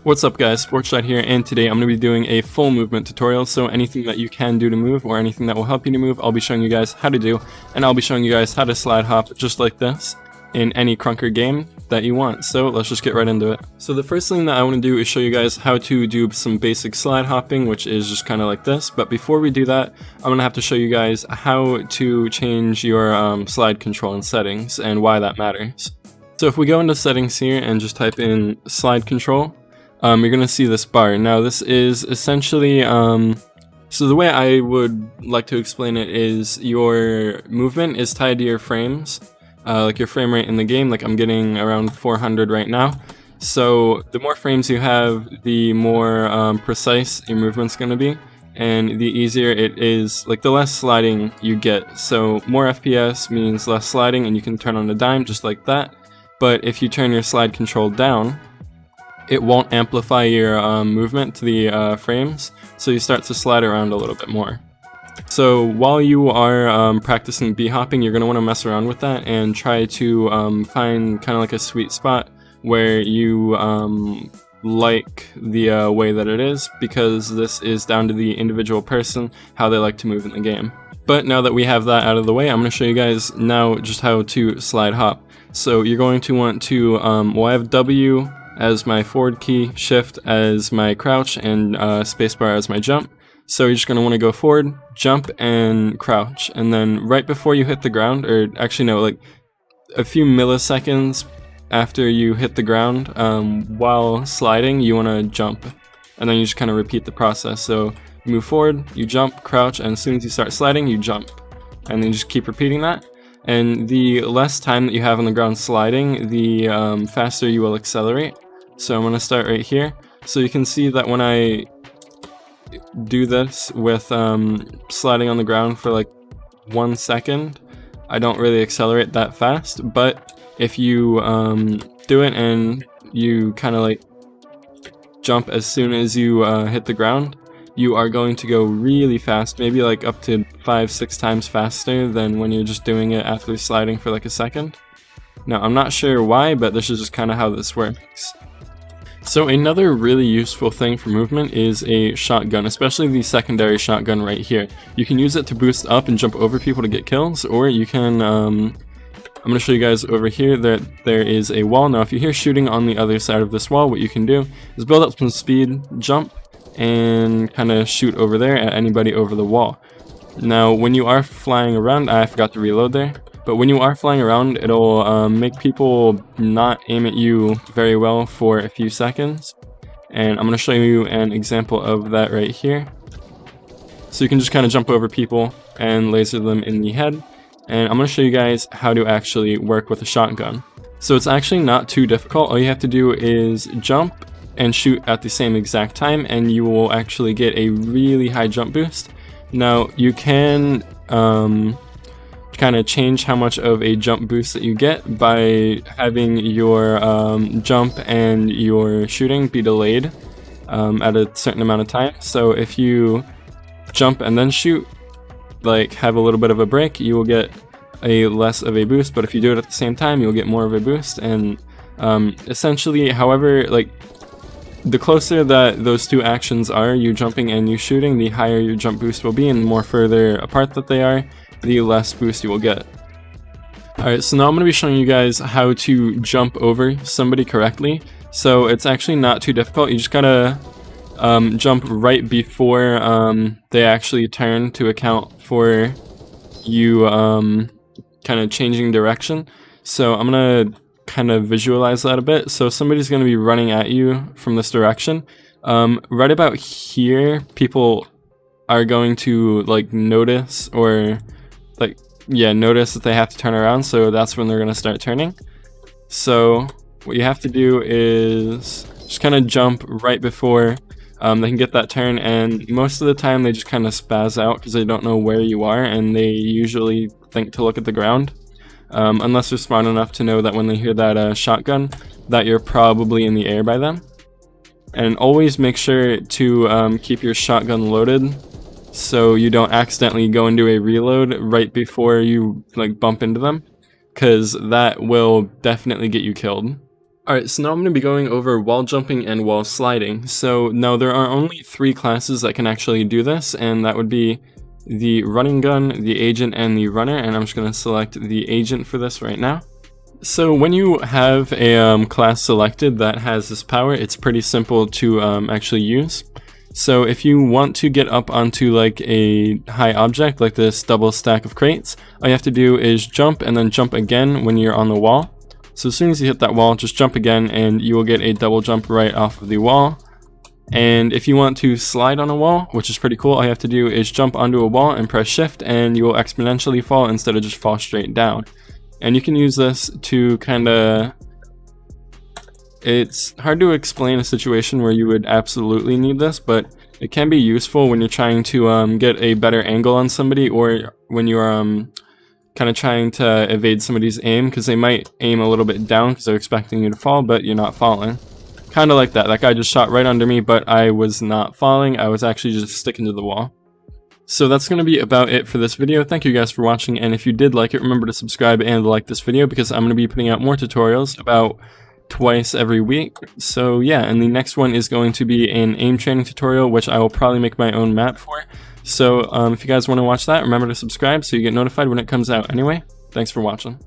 What's up guys, Trickshot here, and today I'm going to be doing a full movement tutorial, so anything that you can do to move or anything that will help you to move, I'll be showing you guys how to do, and I'll be showing you guys how to slide hop just like this in any Krunker game that you want. So let's just get right into it. So the first thing that I want to do is show you guys how to do some basic slide hopping, which is just kind of like this, but before we do that, I'm going to have to show you guys how to change your slide control and settings and why that matters. So if we go into settings here and just type in slide control, you're going to see this bar. Now this is essentially, so the way I would like to explain it is your movement is tied to your frames, like your frame rate in the game. Like I'm getting around 400 right now. So the more frames you have, the more precise your movement's going to be, and the easier it is, like the less sliding you get. So more FPS means less sliding, and you can turn on a dime just like that. But if you turn your slide control down, it won't amplify your movement to the frames, so you start to slide around a little bit more. So while you are practicing b-hopping, you're going to want to mess around with that and try to find kind of like a sweet spot where you like the way that it is, because this is down to the individual person, how they like to move in the game. But now that we have that out of the way, I'm going to show you guys now just how to slide hop. So you're going to want to, well, I have W as my forward key, shift as my crouch, and spacebar as my jump. So you're just going to want to go forward, jump, and crouch. And then right before you hit the ground, or actually no, like a few milliseconds after you hit the ground, while sliding, you want to jump. And then you just kind of repeat the process. So you move forward, you jump, crouch, and as soon as you start sliding, you jump. And then you just keep repeating that. And the less time that you have on the ground sliding, the faster you will accelerate. So I'm going to start right here. So you can see that when I do this with sliding on the ground for like 1 second, I don't really accelerate that fast. But if you do it and you kind of like jump as soon as you hit the ground, you are going to go really fast, maybe like up to 5-6 times faster than when you're just doing it after sliding for like a second. Now I'm not sure why, but this is just kind of how this works. So another really useful thing for movement is a shotgun, especially the secondary shotgun right here. You can use it to boost up and jump over people to get kills, or you can, I'm going to show you guys over here that there is a wall. Now if you hear shooting on the other side of this wall, what you can do is build up some speed, jump, and kind of shoot over there at anybody over the wall. Now when you are flying around, I forgot to reload there. But when you are flying around, it'll make people not aim at you very well for a few seconds. And I'm going to show you an example of that right here. So you can just kind of jump over people and laser them in the head. And I'm going to show you guys how to actually work with a shotgun. So it's actually not too difficult. All you have to do is jump and shoot at the same exact time, and you will actually get a really high jump boost. Now you can kind of change how much of a jump boost that you get by having your jump and your shooting be delayed at a certain amount of time. So if you jump and then shoot, like have a little bit of a break, you will get a less of a boost, but if you do it at the same time, you'll get more of a boost. And essentially, however, like the closer that those two actions are, you jumping and you shooting, the higher your jump boost will be, and the more further apart that they are, the less boost you will get. Alright, so now I'm going to be showing you guys how to jump over somebody correctly. So it's actually not too difficult. You just gotta jump right before they actually turn to account for you kind of changing direction. So I'm going to kind of visualize that a bit. So somebody's going to be running at you from this direction. Right about here, people are going to like notice, or like, yeah, notice that they have to turn around, so that's when they're going to start turning. So what you have to do is just kind of jump right before they can get that turn, and most of the time they just kind of spaz out because they don't know where you are, and they usually think to look at the ground, unless they're smart enough to know that when they hear that shotgun, that you're probably in the air by them. And always make sure to keep your shotgun loaded, so you don't accidentally go into a reload right before you like bump into them, because that will definitely get you killed. Alright, so now I'm going to be going over wall jumping and wall sliding. So now there are only 3 classes that can actually do this, and that would be the running gun, the agent, and the runner, and I'm just going to select the agent for this right now. So when you have a class selected that has this power, it's pretty simple to actually use. So if you want to get up onto like a high object, like this double stack of crates, all you have to do is jump and then jump again when you're on the wall. So as soon as you hit that wall, just jump again and you will get a double jump right off of the wall. And if you want to slide on a wall, which is pretty cool, all you have to do is jump onto a wall and press shift and you will exponentially fall instead of just fall straight down. And you can use this to it's hard to explain a situation where you would absolutely need this, but it can be useful when you're trying to get a better angle on somebody, or when you are kind of trying to evade somebody's aim, because they might aim a little bit down because they're expecting you to fall, but you're not falling. Kind of like that. That guy just shot right under me, but I was not falling. I was actually just sticking to the wall. So that's going to be about it for this video. Thank you guys for watching, and if you did like it, remember to subscribe and like this video, because I'm going to be putting out more tutorials about twice every week. So yeah, and the next one is going to be an aim training tutorial, which I will probably make my own map for. So if you guys want to watch that, remember to subscribe so you get notified when it comes out. Anyway, thanks for watching.